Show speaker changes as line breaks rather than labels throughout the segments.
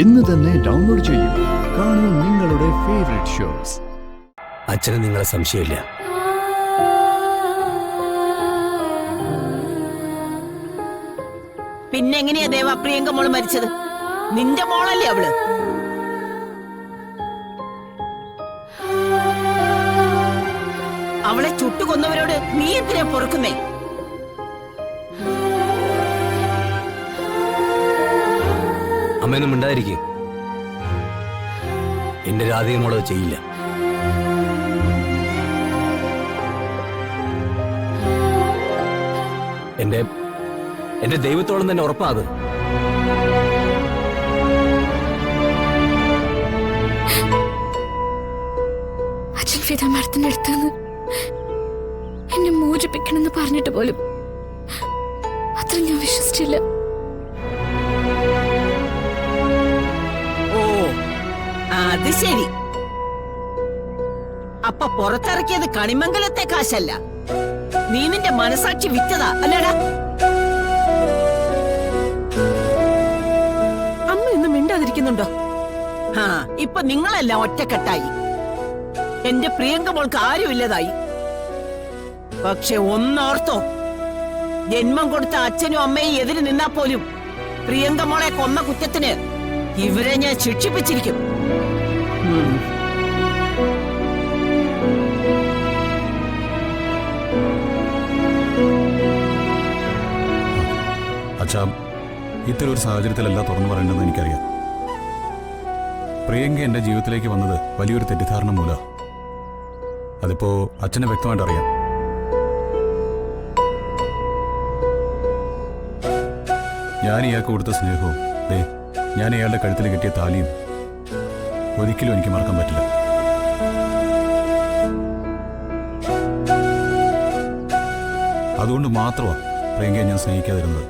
ഇന്ന് തന്നെ ഡൗൺലോഡ് ചെയ്യൂ. കാണൂ നിങ്ങളുടെ ഫേവറേറ്റ് ഷോസ്.
അച്ഛന് നിങ്ങളെ സംശയമില്ല.
പിന്നെങ്ങനെയാ ദേവ പ്രിയങ്ക മോള് മരിച്ചത്? നിന്റെ മോളല്ലേ അവള്? അവളെ ചുട്ടുകൊന്നവരോട് നീ എന്തിനാ പൊറുക്കുന്നേ?
അമ്മയൊന്നും മിണ്ടാതിരിക്കും. എന്റെ രാധിക മോളത് ചെയ്യില്ല. എന്റെ ദൈവത്തോളം തന്നെ ഉറപ്പാ അത്.
അച്ഛൻ ഫിദ മരത്തിന്റെ അടുത്തുനിന്ന് എന്നെ മോചിപ്പിക്കണമെന്ന് പറഞ്ഞിട്ട് പോലും അത്ര ഞാൻ വിശ്വസിച്ചില്ല.
ഓ അത് ശരി. അപ്പൊ പുറത്തിറക്കിയത് കണിമംഗലത്തെ കാശല്ല, നീ നിന്റെ മനസാക്ഷി വിറ്റതാ അല്ലടാ? അമ്മ ഇന്ന് മിണ്ടാതിരിക്കുന്നുണ്ടോ? ആ ഇപ്പൊ നിങ്ങളെല്ലാം ഒറ്റക്കെട്ടായി. എന്റെ പ്രിയങ്ക മോൾക്ക് ആരുമില്ലതായി. പക്ഷെ ഒന്നോർത്തോ, ജന്മം കൊടുത്ത അച്ഛനും അമ്മയും എതിര് നിന്നാ പോലും പ്രിയങ്ക മോളെ കൊന്ന കുറ്റത്തിന് ഇവരെ ഞാൻ ശിക്ഷിപ്പിച്ചിരിക്കും.
അച്ഛാ, ഇത്തരം ഒരു സാഹചര്യത്തിലല്ല തുറന്നു പറയേണ്ടതെന്ന് എനിക്കറിയാം. പ്രിയങ്ക എന്റെ ജീവിതത്തിലേക്ക് വന്നത് വലിയൊരു തെറ്റിദ്ധാരണ മൂലം. അതിപ്പോ അച്ഛനെ വ്യക്തമായിട്ട് അറിയാം. ഞാൻ ഇയാൾക്ക് കൊടുത്ത സ്നേഹവും ഞാൻ ഇയാളുടെ കഴുത്തിൽ കെട്ടിയ താലിയും ഒരിക്കലും എനിക്ക് മറക്കാൻ പറ്റില്ല. അതുകൊണ്ട് മാത്രമാണ് പ്രിയങ്കയെ ഞാൻ സ്നേഹിക്കാതിരുന്നത്.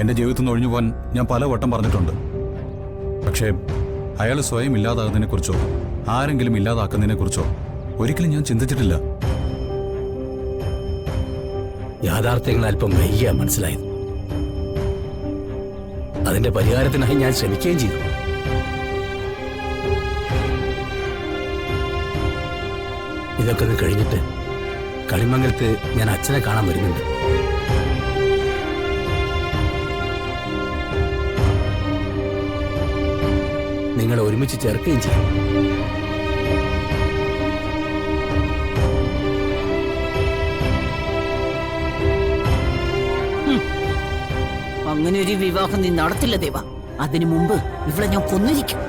എന്റെ ജീവിതത്തിൽ നിന്ന് ഒഴിഞ്ഞു പോകാൻ ഞാൻ പല വട്ടം പറഞ്ഞിട്ടുണ്ട്. പക്ഷേ അയാൾ സ്വയം ഇല്ലാതാകുന്നതിനെക്കുറിച്ചോ ആരെങ്കിലും ഇല്ലാതാക്കുന്നതിനെക്കുറിച്ചോ ഒരിക്കലും ഞാൻ ചിന്തിച്ചിട്ടില്ല.
യാഥാർത്ഥ്യങ്ങൾ അല്പം വൈകിയാ മനസ്സിലായത്. അതിന്റെ പരിഹാരത്തിനായി ഞാൻ ശ്രമിക്കുകയും ചെയ്തു. ഇതൊക്കെ ഒന്ന് കഴിഞ്ഞിട്ട് കണിമംഗലത്ത് ഞാൻ അച്ഛനെ കാണാൻ വരുന്നുണ്ട്. നിങ്ങളെ ഒരുമിച്ച് ചേർക്കുകയും ചെയ്യും.
അങ്ങനെ ഒരു വിവാഹം നീ നടത്തില്ല ദേവ. അതിനു മുമ്പ് ഇവളെ ഞാൻ കൊന്നിരിക്കും.